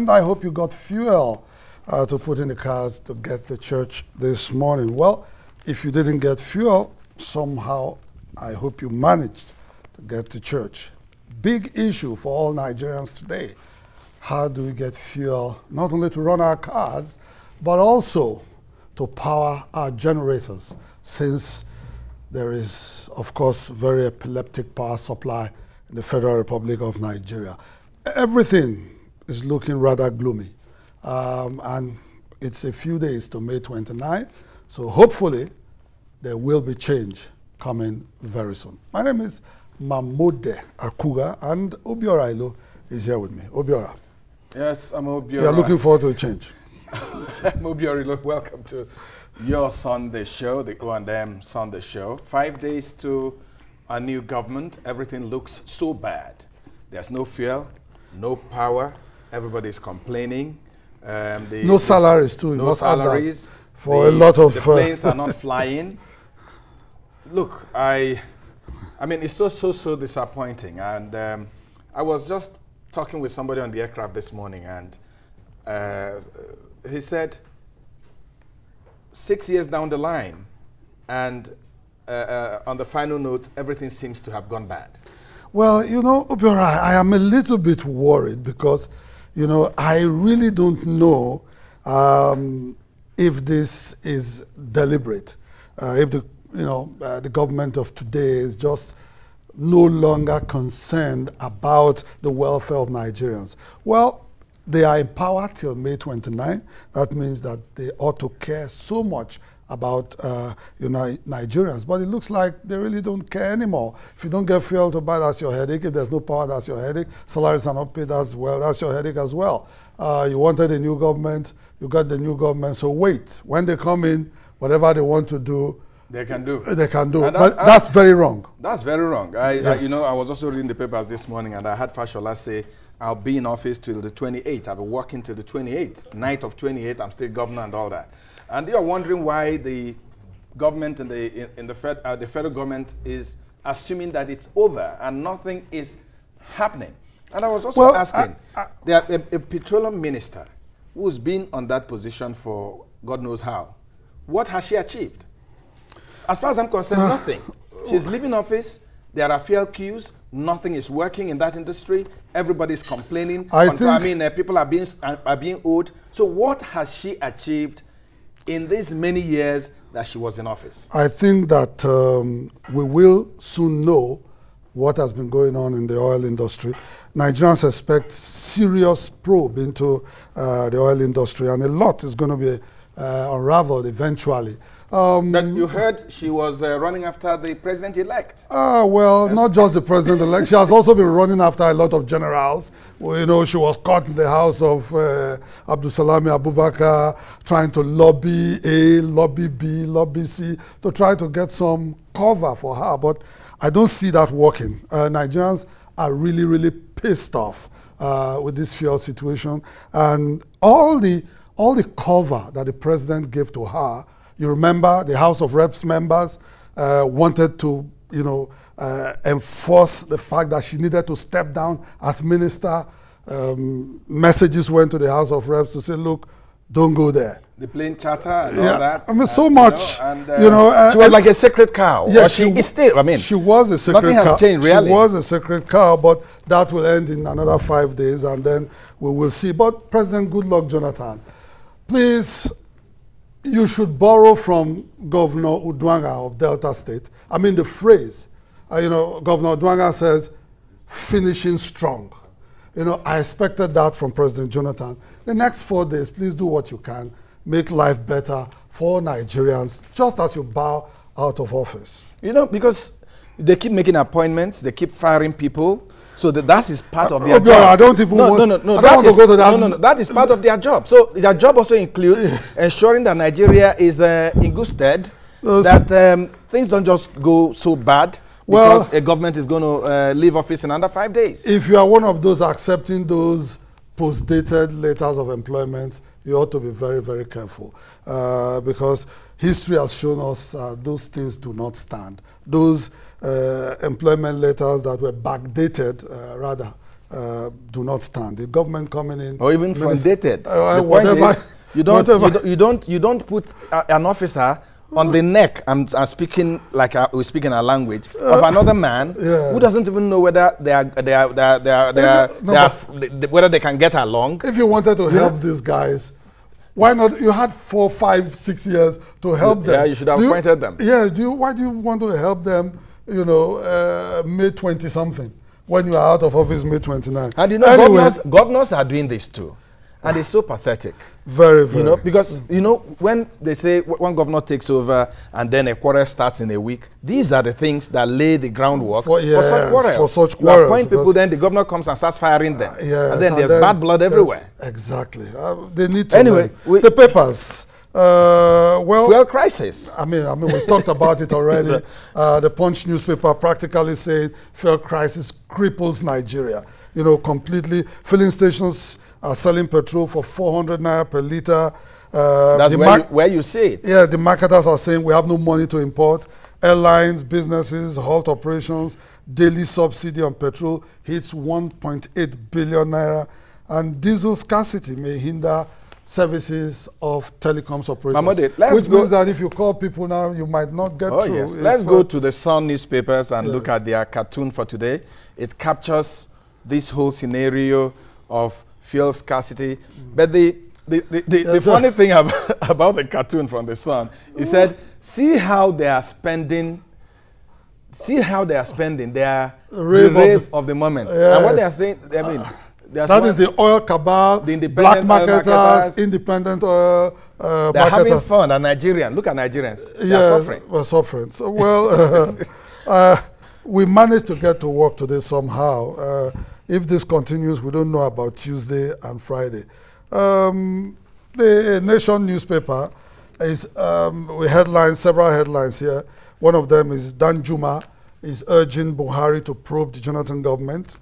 And I hope you got fuel to put in the cars to get to church this morning. Well, if you didn't get fuel, somehow I hope you managed to get to church. Big issue for all Nigerians today. How do we get fuel, not only to run our cars, but also to power our generators, since there is, of course, very epileptic power supply in the Federal Republic of Nigeria. Everything is looking rather gloomy. And it's a few days to May 29, so hopefully there will be change coming very soon. My name is Mamode Akuga, and Obiora Ilo is here with me. Obiora. Yes, I'm Obiora. You're looking forward to a change. I'm Obiora Ilo. Welcome to your Sunday show, the O&M Sunday Show. 5 days to a new government. Everything looks so bad. There's no fuel, no power. Everybody's complaining. No salaries too. No salaries. For a lot of... The planes are not flying. Look, I mean, it's so disappointing. And I was just talking with somebody on the aircraft this morning, and he said 6 years down the line, and on the final note, everything seems to have gone bad. Well, you know, Obiora, I am a little bit worried because, you know, I really don't know if this is deliberate, if the government of today is just no longer concerned about the welfare of Nigerians. Well, they are in power till May 29. That means that they ought to care so much about Nigerians. But it looks like they really don't care anymore. If you don't get fuel to buy, that's your headache. If there's no power, that's your headache. Salaries are not paid as well, that's your headache as well. You wanted a new government, you got the new government, so wait. When they come in, whatever they want to do, they can do. They can do. But that's very wrong. That's very wrong. Yes. I was also reading the papers this morning, and I had Fashola say, I'll be in office till the 28th. I'll be working till the 28th. Night of 28th, I'm still governor and all that. And you're wondering why the government and the federal government is assuming that it's over and nothing is happening. And I was also asking, a petroleum minister who's been on that position for God knows how, what has she achieved? As far as I'm concerned, nothing. She's leaving office. There are fuel queues. Nothing is working in that industry. Everybody's complaining. People are being owed. So what has she achieved in these many years that she was in office? I think that we will soon know what has been going on in the oil industry. Nigerians expect serious probe into the oil industry, and a lot is going to be unraveled eventually. But you heard she was running after the president-elect. Well, yes. Not just the president-elect. She has also been running after a lot of generals. Well, you know, she was caught in the house of Abdulsalami Abubakar, trying to lobby A, lobby B, lobby C, to try to get some cover for her. But I don't see that working. Nigerians are really, really pissed off with this fuel situation. And all the cover that the president gave to her, you remember the House of Reps members wanted to, enforce the fact that she needed to step down as minister. Messages went to the House of Reps to say, look, don't go there. The plane charter and all that. I mean, so much. She was like a sacred cow. Yeah, she is still, I mean. She was a sacred cow. Nothing has changed, really. She was a sacred cow, but that will end in another 5 days, and then we will see. But President Goodluck Jonathan, please, you should borrow from Governor Udwanga of Delta State. I mean, the phrase, Governor Udwanga says, finishing strong. I expected that from President Jonathan. The next 4 days, please do what you can. Make life better for Nigerians, just as you bow out of office. Because they keep making appointments, they keep firing people. So that is part of their job. I don't even want to go to that. No, that is part of their job. So their job also includes ensuring that Nigeria is in good stead, that things don't just go so bad because a government is going to leave office in under 5 days. If you are one of those accepting those post-dated letters of employment, you ought to be very, very careful because history has shown us those things do not stand. Those employment letters that were backdated, do not stand. The government coming in, or even fundated. The point is, you don't put an officer on the neck. I'm speaking like we're speaking a language of another man who doesn't even know whether whether they can get along. If you wanted to help these guys, why not? You had 4, 5, 6 years to help them. Yeah, you should have appointed them. Yeah, why do you want to help them? You know, May 20 something when you are out of office May 29. And you know, anyway, governors are doing this too. And it's so pathetic. Very, very. You know, because, you know, when they say one governor takes over and then a quarrel starts in a week, these are the things that lay the groundwork for such quarrels. For such quarrels. You appoint people, then the governor comes and starts firing them. And then there's bad blood everywhere. Exactly. They need to. Anyway, the papers. Well, fuel crisis. I mean, we talked about it already. The Punch newspaper practically saying fuel crisis cripples Nigeria. You know, completely. Filling stations are selling petrol for 400 naira per liter. That's where you see it. Yeah, the marketers are saying we have no money to import. Airlines, businesses, halt operations, daily subsidy on petrol hits 1.8 billion naira. And diesel scarcity may hinder services of telecoms operators. Mamode, which means that if you call people now, you might not get through. Yes. Let's go to the Sun newspapers and look at their cartoon for today. It captures this whole scenario of fuel scarcity. But the funny thing about the cartoon from the Sun, he said, see how they are spending their rave of the moment. Yes. And what they are saying, I mean, that is the oil cabal, the black marketers, independent oil they're having fun, and Nigerians. Look at Nigerians. They're suffering. We're suffering. So, well, we managed to get to work today somehow. If this continues, we don't know about Tuesday and Friday. The Nation newspaper is several headlines here. One of them is Danjuma is urging Buhari to probe the Jonathan government.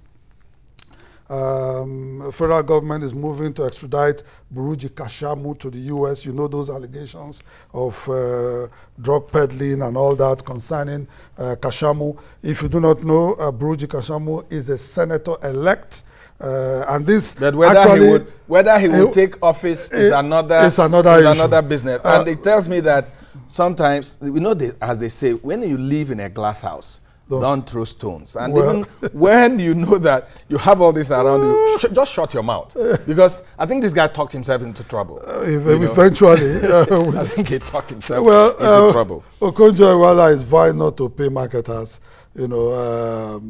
Federal government is moving to extradite Buruji Kashamu to the US. You know those allegations of drug peddling and all that concerning Kashamu. If you do not know, Buruji Kashamu is a senator-elect. And this, but whether he would take office is another business. And it tells me that sometimes, you know, as they say, when you live in a glass house, don't throw stones. And even when you know that you have all this around you, just shut your mouth. Because I think this guy talked himself into trouble. Eventually. I think he talked himself into trouble. Okonjo-Iweala is vying not to pay marketers. You know,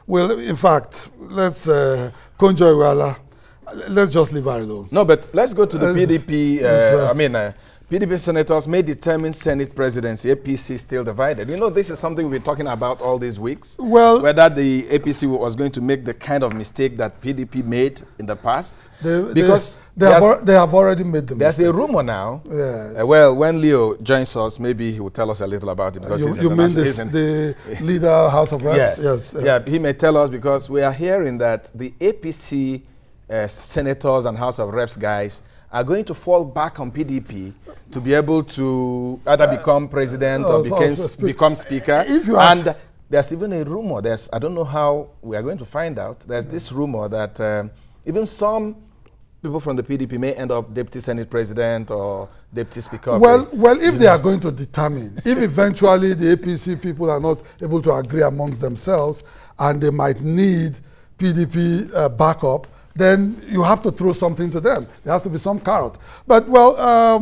well, in fact, let's Okonjo-Iweala, let's just leave her alone. No, but let's go to the PDP. PDP senators may determine Senate presidency. APC still divided. You know, this is something we've been talking about all these weeks. Well, whether the APC was going to make the kind of mistake that PDP made in the past. They have already made the mistake. There's a rumor now. Yes. Well, when Leo joins us, maybe he will tell us a little about it. Because you mean the leader, House of Reps? Yes. Yeah, he may tell us, because we are hearing that the APC senators and House of Reps guys are going to fall back on PDP to be able to either become president or become speaker. And there's even a rumor, I don't know how we are going to find out, there's this rumor that even some people from the PDP may end up deputy Senate president or deputy speaker. Well, if they are going to determine, if eventually the APC people are not able to agree amongst themselves and they might need PDP backup, then you have to throw something to them. There has to be some carrot. But, well,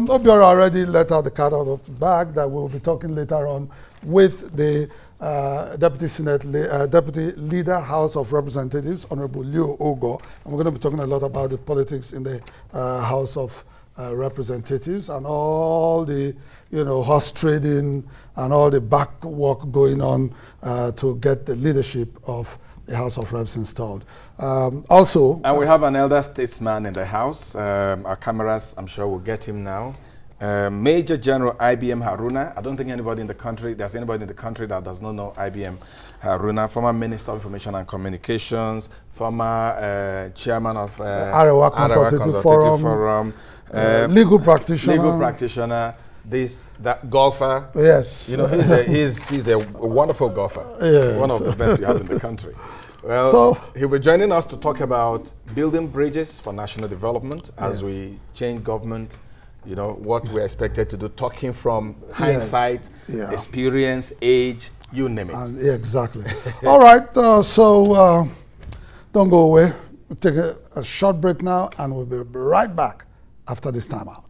Obiora already let out the cat out of the bag that we'll be talking later on with the Deputy Leader, House of Representatives, Honorable Leo Ogo. And we're going to be talking a lot about the politics in the House of Representatives and all the, horse trading and all the back work going on to get the leadership of the House of Reps installed. And we have an elder statesman in the House. Our cameras, I'm sure, will get him now. Major General IBM Haruna. I don't think there's anybody in the country that does not know IBM Haruna, former Minister of Information and Communications, former Chairman of Arewa Consultative Forum, legal practitioner. That golfer. Yes. He's a wonderful golfer. Yes. One of the best you have in the country. Well, so he'll be joining us to talk about building bridges for national development as we change government, you know, what we're expected to do, talking from hindsight, experience, age, you name it. Yeah, exactly. All right, so don't go away. We'll take a short break now, and we'll be right back after this time out.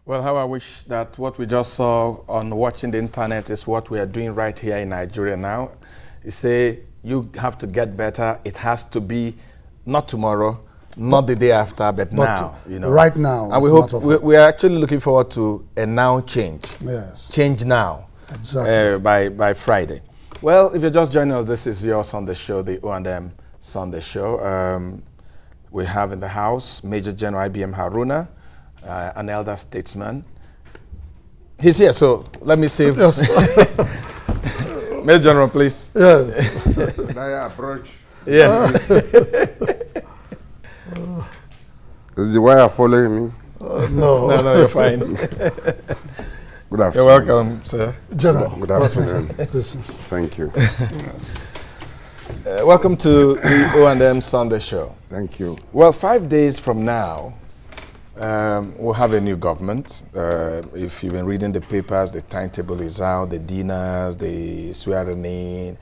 Well, how I wish that what we just saw on watching the internet is what we are doing right here in Nigeria now. You say you have to get better. It has to be not tomorrow, not the day after, but now. You know, right now. And we hope we are actually looking forward to a now change. Yes. Change now. Exactly. By Friday. Well, if you're just joining us, this is your Sunday show, the O&M Sunday Show. We have in the house Major General IBM HARUNA. An elder statesman. He's here, so let me save. Yes. Major General, please. Yes. Can I approach? Yes. Is the wire following me? No. No, you're fine. Good afternoon. You're welcome, sir. General. Good afternoon. Thank you. Welcome to the O&M Sunday Show. Thank you. Well, 5 days from now, we'll have a new government. If you've been reading the papers, the timetable is out, the dinners, the swearing in,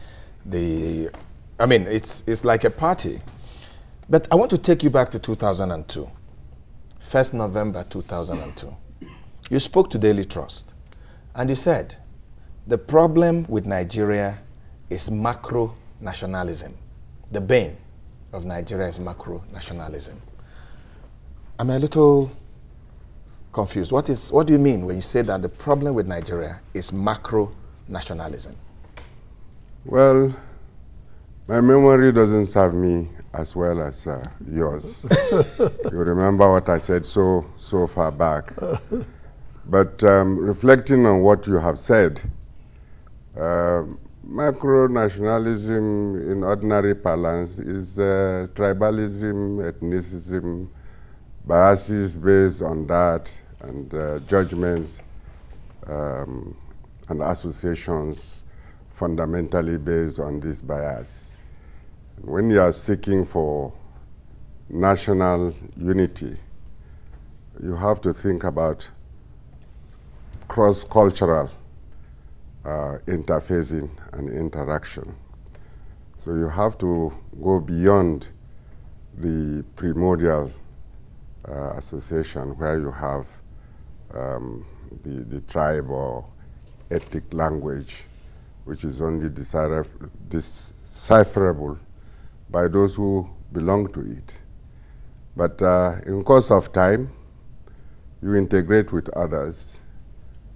I mean, it's like a party. But I want to take you back to 2002, 1st November 2002. You spoke to Daily Trust, and you said, the problem with Nigeria is macro-nationalism. The bane of Nigeria is macro-nationalism. I'm a little confused. What do you mean when you say that the problem with Nigeria is macro-nationalism? Well, my memory doesn't serve me as well as yours. You remember what I said so far back. But reflecting on what you have said, macro-nationalism in ordinary parlance is tribalism, ethnicism, biases based on that, and judgments and associations fundamentally based on this bias. When you are seeking for national unity, you have to think about cross-cultural interfacing and interaction. So you have to go beyond the primordial association where you have the tribe or ethnic language, which is only decipherable by those who belong to it. But in course of time, you integrate with others.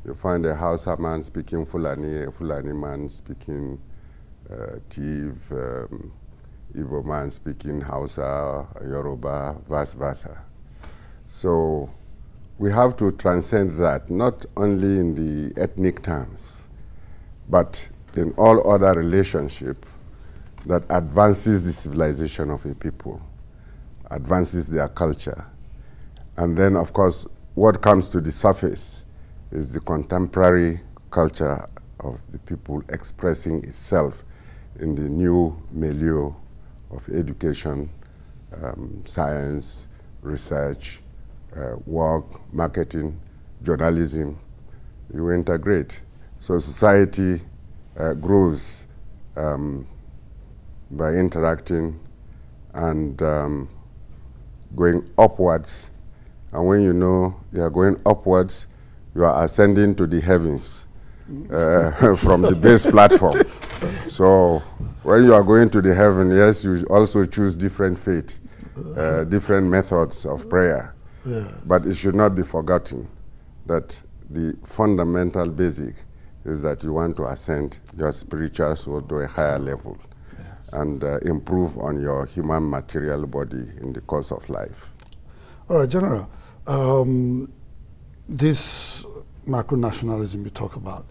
You find a Hausa man speaking Fulani, a Fulani man speaking Tiv, Igbo man speaking Hausa, Yoruba, vice versa. So we have to transcend that, not only in the ethnic terms, but in all other relationships that advances the civilization of a people, advances their culture. And then, of course, what comes to the surface is the contemporary culture of the people expressing itself in the new milieu of education, science, research, work, marketing, journalism. You integrate. So society grows by interacting and going upwards. And when you know you are going upwards, you are ascending to the heavens from the base platform. So when you are going to the heaven, yes, you also choose different faith, different methods of prayer. Yes. But it should not be forgotten that the fundamental basic is that you want to ascend your spiritual soul to a higher level. Yes. And improve on your human material body in the course of life. All right, General, this macro-nationalism you talk about,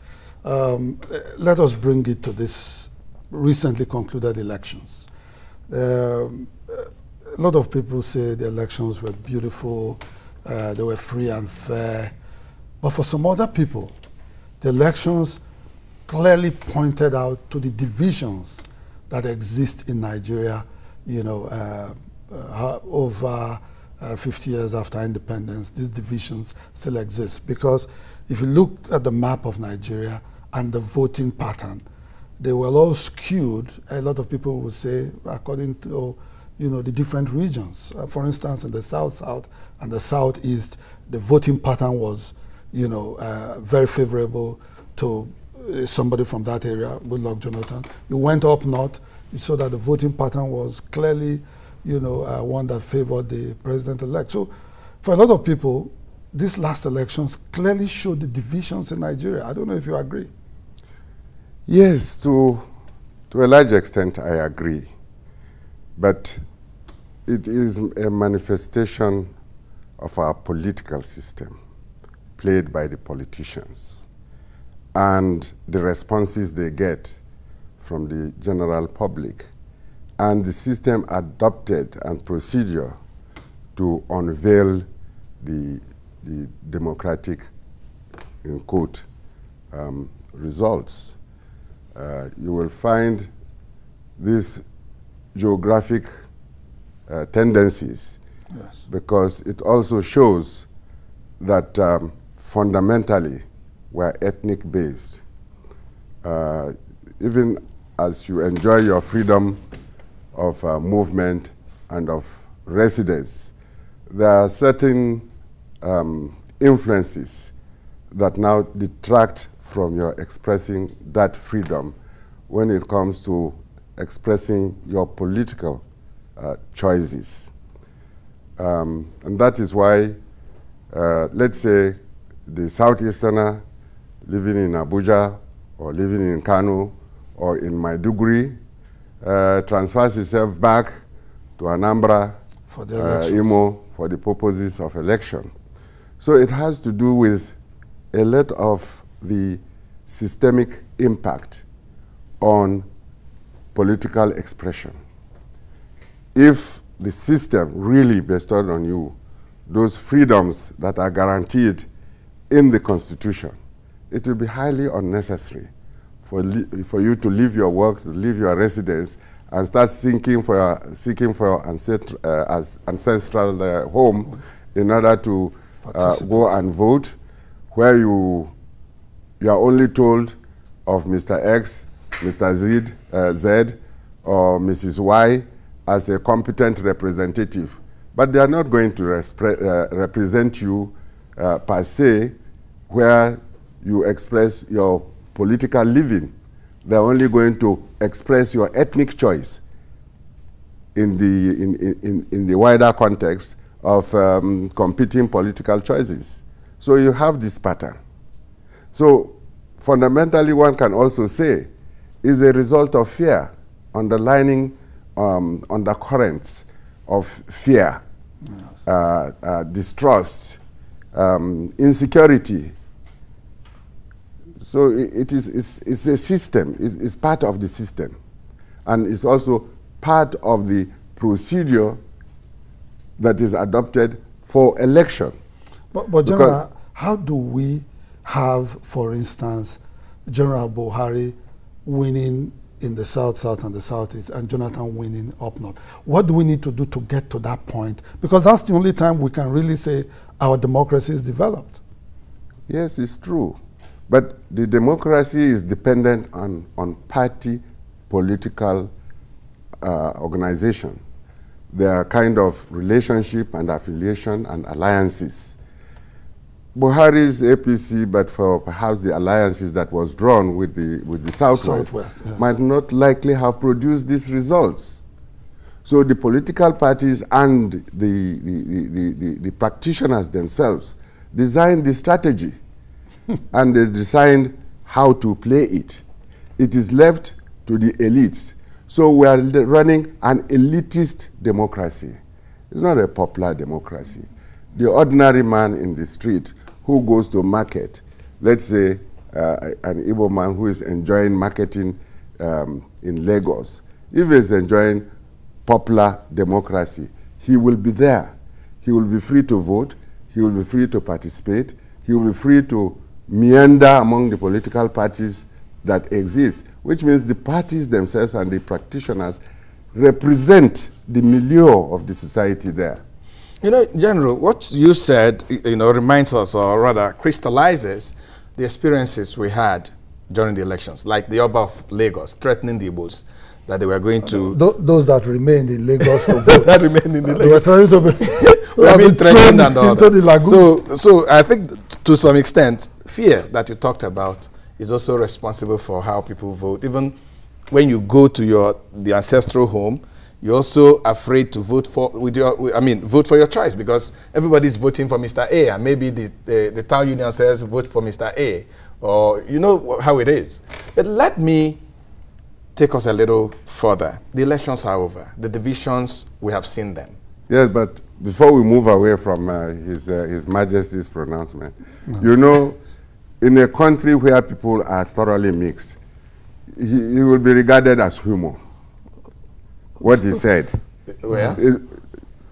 let us bring it to this recently concluded elections. A lot of people say the elections were beautiful, they were free and fair, but for some other people, the elections clearly pointed out to the divisions that exist in Nigeria, you know, over 50 years after independence. These divisions still exist, because if you look at the map of Nigeria and the voting pattern, they were all skewed. A lot of people would say, according to, you know, the different regions. For instance, in the South and the Southeast, the voting pattern was, you know, very favorable to somebody from that area, Goodluck Jonathan. You went up north, you saw that the voting pattern was clearly, you know, one that favored the president-elect. So for a lot of people, these last elections clearly showed the divisions in Nigeria. I don't know if you agree. Yes, to a large extent, I agree. But it is a manifestation of our political system played by the politicians and the responses they get from the general public and the system adopted and procedure to unveil the democratic, in quote, results. You will find these geographic tendencies, yes, because it also shows that fundamentally we're ethnic based. Even as you enjoy your freedom of movement and of residence, there are certain influences that now detract from your expressing that freedom when it comes to expressing your political choices. And that is why, let's say, the Southeasterner living in Abuja or living in Kano or in Maiduguri transfers himself back to Anambra, for the Imo, for the purposes of election. So it has to do with a lot of the systemic impact on political expression. If the system really bestowed on you those freedoms that are guaranteed in the Constitution, it will be highly unnecessary for you to leave your work, to leave your residence, and start seeking for your ancestral home in order to go and vote, where you are only told of Mr. X, Mr. Z, or Mrs. Y as a competent representative. But they are not going to represent you per se, where you express your political living. They're only going to express your ethnic choice in the wider context of competing political choices. So you have this pattern. So fundamentally, one can also say is a result of fear, underlining undercurrents of fear, yes, distrust, insecurity. So it's a system. It's part of the system. And it's also part of the procedure that is adopted for election. But General, how do we have, for instance, General Buhari winning in the South and the Southeast, and Jonathan winning up north? What do we need to do to get to that point? Because that's the only time we can really say our democracy is developed. Yes, it's true. But the democracy is dependent on party political organization. There are kind of relationship and affiliation and alliances. Buhari's APC, but for perhaps the alliances that was drawn with the Southwest, yeah, might not likely have produced these results. So the political parties and the practitioners themselves designed the strategy and they designed how to play it. It is left to the elites. So we are running an elitist democracy. It's not a popular democracy. The ordinary man in the street who goes to market, let's say an Igbo man who is enjoying marketing in Lagos, if he's enjoying popular democracy, he will be there. He will be free to vote. He will be free to participate. He will be free to meander among the political parties that exist, which means the parties themselves and the practitioners represent the milieu of the society there. You know, General, what you said, reminds us, or rather crystallizes the experiences we had during the elections, like the Oba of Lagos threatening the Igbos that they were going to... Those that remained in Lagos to vote. that remained in the They were trying to be... threatened and all into the lagoon. So I think, to some extent, fear that you talked about is also responsible for how people vote. Even when you go to the ancestral home, you're also afraid to vote for vote for your choice, because everybody's voting for Mr. A, and maybe the town union says vote for Mr. A, or you know how it is. But let me take us a little further. The elections are over. The divisions, we have seen them. Yes, but before we move away from His Majesty's pronouncement, you know, in a country where people are thoroughly mixed, he will be regarded as humor. What he said. Where?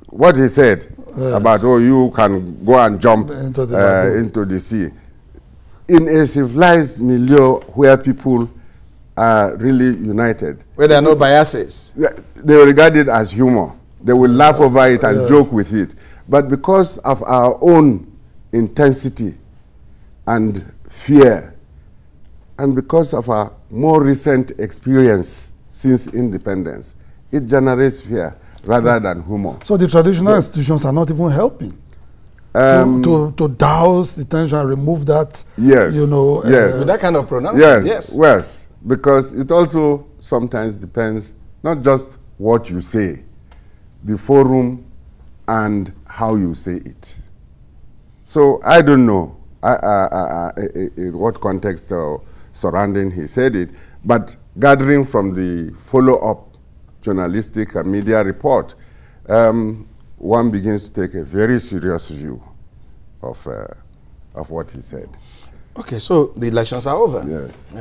What he said about, oh, you can go and jump into the sea. In a civilized milieu where people are really united. Where there are no biases. They regard it as humor. They will laugh over it and joke with it. But because of our own intensity and fear, and because of our more recent experience since independence, it generates fear rather than humor. So the traditional institutions are not even helping to douse the tension and remove that, yes, yes. With that kind of pronouncement, yes, because it also sometimes depends not just what you say, the forum and how you say it. So I don't know in what context surrounding he said it, but gathering from the follow-up journalistic and media report, one begins to take a very serious view of what he said. Okay, so the elections are over. Yes.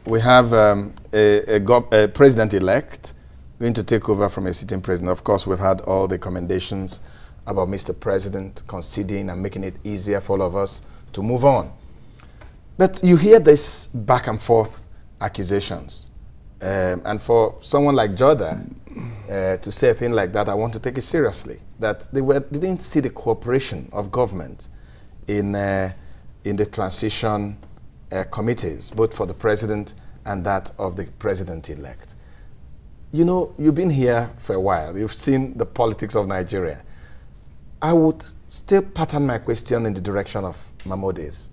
We have a president-elect going to take over from a sitting president. Of course, we've had all the commendations about Mr. President conceding and making it easier for all of us to move on. But you hear this back and forth accusations. And for someone like Jordan to say a thing like that, I want to take it seriously. That they didn't see the cooperation of government in the transition committees, both for the president and that of the president-elect. You know, you've been here for a while. You've seen the politics of Nigeria. I would still pattern my question in the direction of Mamode's.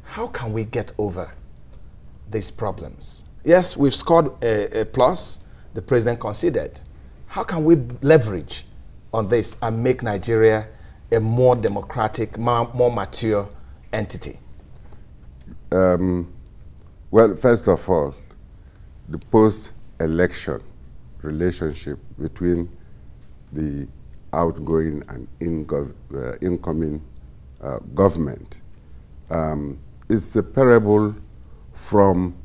How can we get over these problems? Yes, we've scored a plus. The president conceded. How can we leverage on this and make Nigeria a more democratic, more mature entity? Well, first of all, the post-election relationship between the outgoing and incoming government is separable from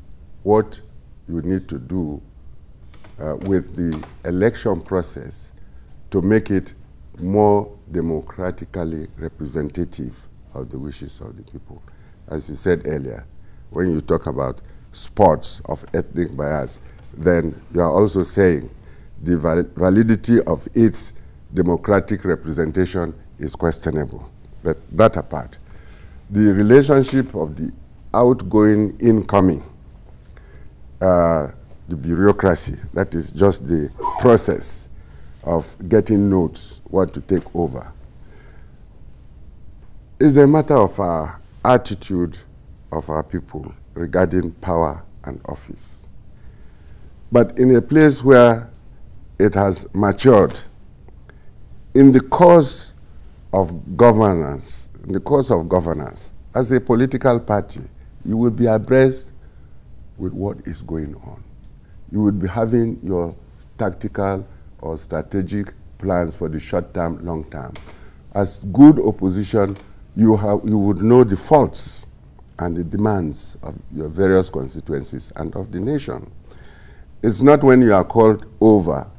what you need to do with the election process to make it more democratically representative of the wishes of the people. As you said earlier, when you talk about spots of ethnic bias, then you are also saying the validity of its democratic representation is questionable. But that apart, the relationship of the outgoing, incoming, the bureaucracy, that is just the process of getting notes, what to take over, is a matter of our attitude of our people regarding power and office. But in a place where it has matured, in the course of governance, as a political party, you will be abreast with what is going on. You would be having your tactical or strategic plans for the short term, long term. As good opposition, you would know the faults and the demands of your various constituencies and of the nation. It's not when you are called over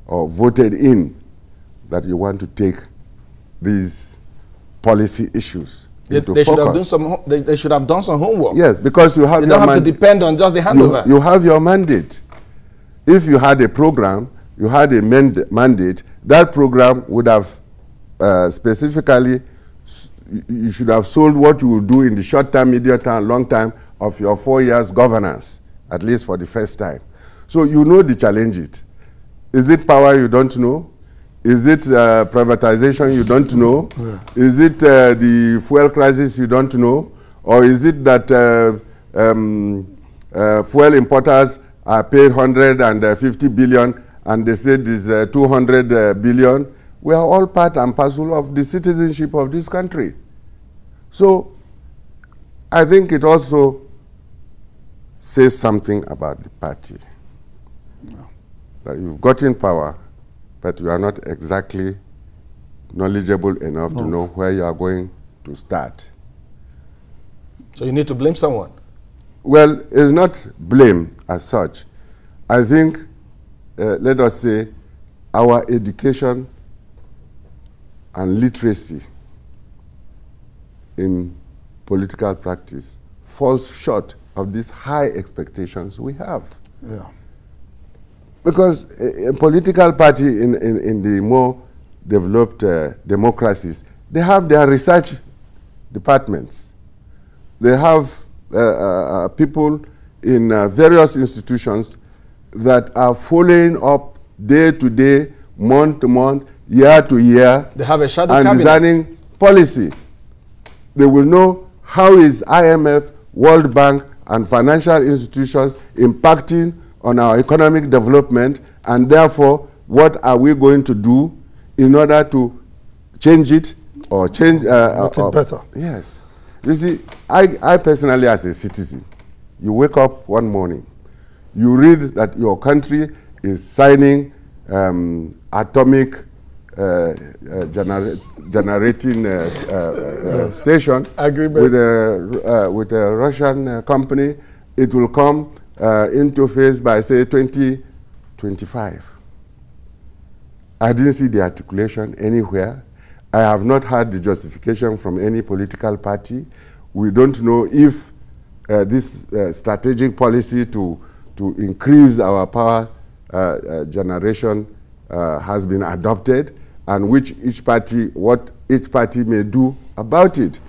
or voted in that you want to take these policy issues into focus. They should have done some homework. Yes, because you have you don't have to depend on just the handover. You have your mandate. If you had a program, you had a mandate, that program would have specifically, you should have sold what you will do in the short term, medium term, long term of your 4 years governance, at least for the first time. So you know the challenges. Is it power you don't know? Is it privatization you don't know? Yeah. Is it the fuel crisis you don't know? Or is it that fuel importers are paid 150 billion and they said it's 200 billion? We are all part and parcel of the citizenship of this country. So I think it also says something about the party. No. That you've gotten power, but you are not exactly knowledgeable enough to know where you are going to start. So you need to blame someone? Well, it's not blame as such. I think, let us say, our education and literacy in political practice falls short of these high expectations we have. Yeah. Because a political party in the more developed democracies, they have their research departments. They have people in various institutions that are following up day to day, month to month, year to year. They have a shadow and cabinet. Designing policy. They will know how is IMF, World Bank, and financial institutions impacting on our economic development, and therefore, what are we going to do in order to change it or change make it better. Yes. You see, I personally, as a citizen, you wake up one morning, you read that your country is signing atomic generating station agreement with a Russian company. It will come into phase by, say, 2025. I didn't see the articulation anywhere. I have not heard the justification from any political party. We don't know if this strategic policy to increase our power generation has been adopted, and what each party may do about it.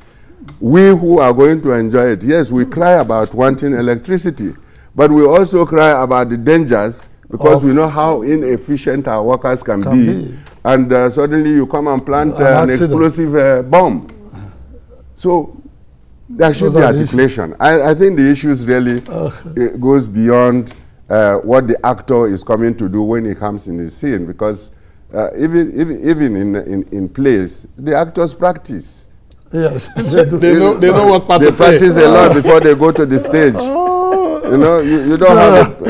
We who are going to enjoy it, yes, we cry about wanting electricity, but we also cry about the dangers because we know how inefficient our workers can be. And suddenly you come and plant an explosive bomb. So there should be articulation. I think the issues really it goes beyond what the actor is coming to do when he comes in the scene, because even in plays, the actors practice. Yes, they know what part they practice a lot before they go to the stage. You know, you don't have it.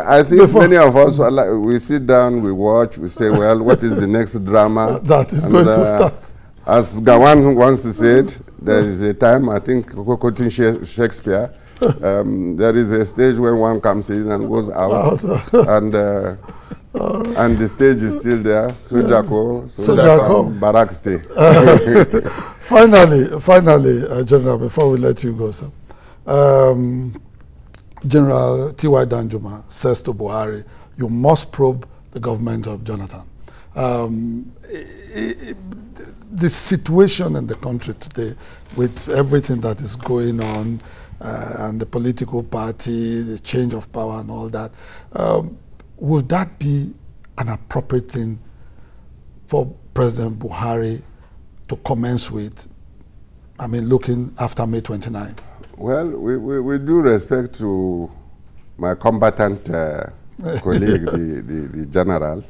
I think many of us, we sit down, we watch, we say, well, what is the next drama? That is going to start. As Gawan once said, there is a time, I think, quoting Shakespeare, there is a stage when one comes in and goes out, and the stage is still there. Sojako, Barak stay. Finally, General, before we let you go, sir, General T.Y. Danjuma says to Buhari, you must probe the government of Jonathan. The situation in the country today, with everything that is going on, and the political party, the change of power and all that, would that be an appropriate thing for President Buhari to commence with, I mean, looking after May 29? Well, we do respect to my combatant colleague, the general.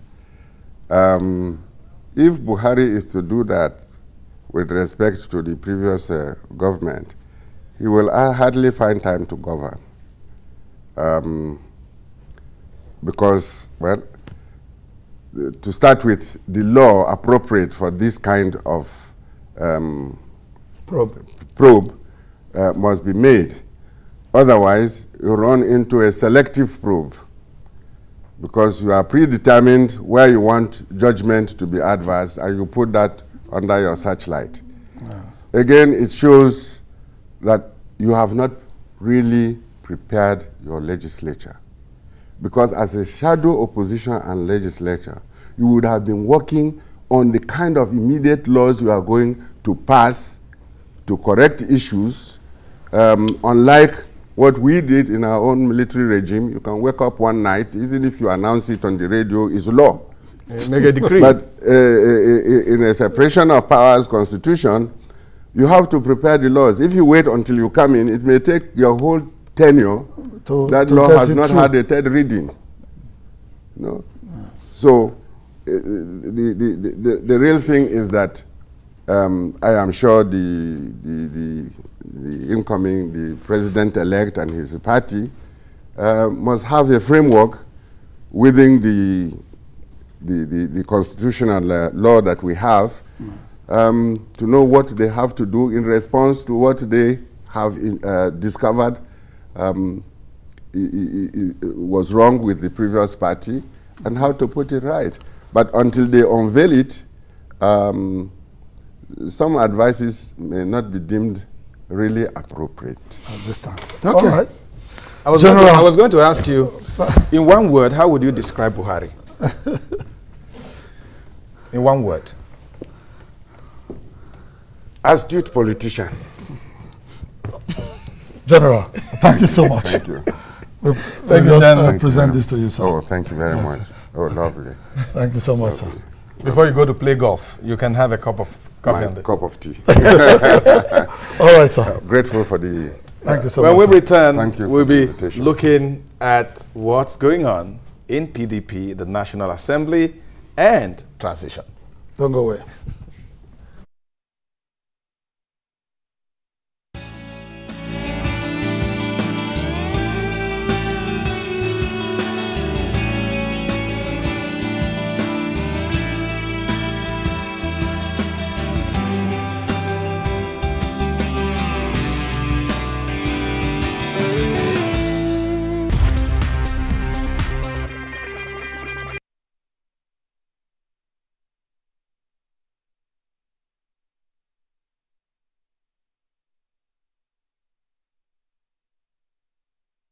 If Buhari is to do that with respect to the previous government, he will hardly find time to govern. Because, well, to start with, the law appropriate for this kind of probe must be made. Otherwise, you run into a selective probe, because you are predetermined where you want judgment to be adverse, and you put that under your searchlight. Yeah. Again, it shows that you have not really prepared your legislature. Because as a shadow opposition and legislature, you would have been working on the kind of immediate laws you are going to pass to correct issues, unlike what we did in our own military regime. You can wake up one night, even if you announce it on the radio, is law. Make a decree. But in a separation of powers constitution, you have to prepare the laws. If you wait until you come in, it may take your whole tenure. That law has not had a third reading. No? Yes. So the real thing is that I am sure the incoming, the president-elect and his party must have a framework within the constitutional law that we have to know what they have to do in response to what they have discovered was wrong with the previous party, and how to put it right. But until they unveil it, some advices may not be deemed really appropriate at this time. Okay. All right. I was going to ask you, in one word, how would you describe Buhari? In one word. Astute politician. General, thank you so much. Thank you. We just present this to you, sir. Oh, thank you very much. Oh, lovely. Thank you so much, sir. Before you go to play golf, you can have a cup of coffee on this. Cup of tea. All right, sir. Grateful for the... Thank you so much. When we return, we'll be invitation. looking at what's going on in PDP, the National Assembly, and transition. Don't go away.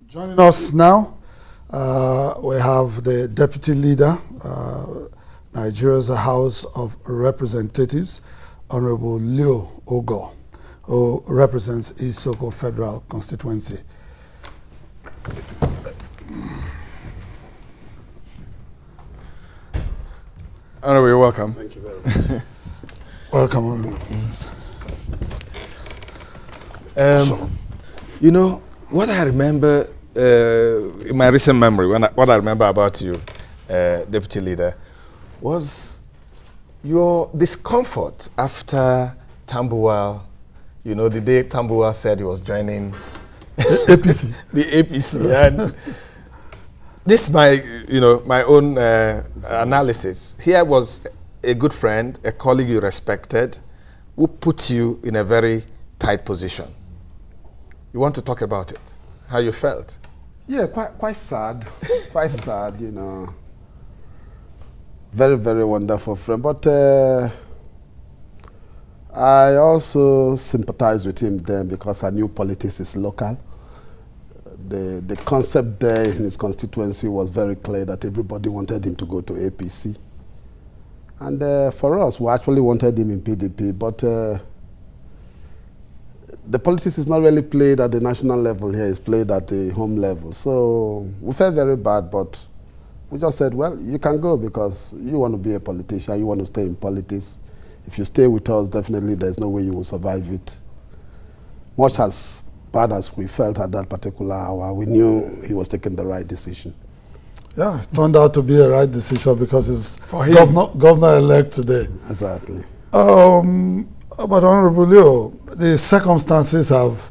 Joining us now, we have the Deputy Leader, Nigeria's House of Representatives, Honorable Leo Ogo, who represents Isoko Federal Constituency. Honorable, you're welcome. Thank you very much. Welcome, Honorable. You know, what I remember in my recent memory, what I remember about you, Deputy Leader, was your discomfort after Tambuwal You know, the day Tambuwal said he was joining APC. the APC. And this is my, you know, my own analysis. Here was a good friend, a colleague you respected, who put you in a very tight position. You want to talk about it? How you felt? Yeah, quite sad. Quite sad, you know. Very, very wonderful friend. But I also sympathized with him then because I knew politics is local. The concept there in his constituency was very clear that everybody wanted him to go to APC. And for us, we actually wanted him in PDP, but the politics is not really played at the national level here, it's played at the home level. So we felt very bad, but we just said, well, you can go because you want to be a politician, you want to stay in politics. If you stay with us, definitely there's no way you will survive it. Much as bad as we felt at that particular hour, we knew he was taking the right decision. Yeah, it turned out to be a right decision because it's governor-elect today. Exactly. But Honorable Leo, the circumstances have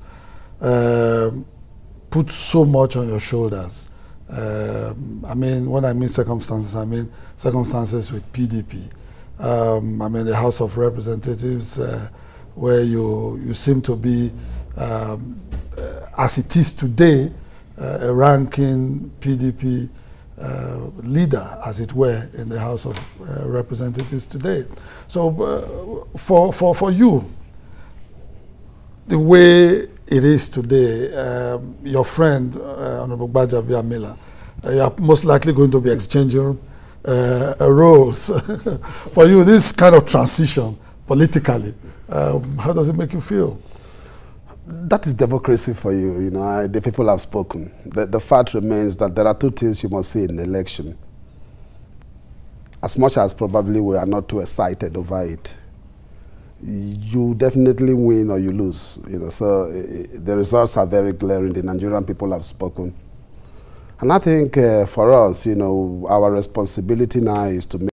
put so much on your shoulders. I mean, when I mean circumstances with PDP. I mean, the House of Representatives, where you seem to be, as it is today, a ranking PDP leader, as it were, in the House of Representatives today. So for you, the way it is today, your friend, Honorable Gbajabiamila Miller, you are most likely going to be exchanging roles. For you, this kind of transition politically, how does it make you feel? That is democracy for you. You know, the people have spoken. The fact remains that there are two things you must see in an election. As much as probably we are not too excited over it, you definitely win or you lose. You know, so the results are very glaring. The Nigerian people have spoken. And I think for us, you know, our responsibility now is to make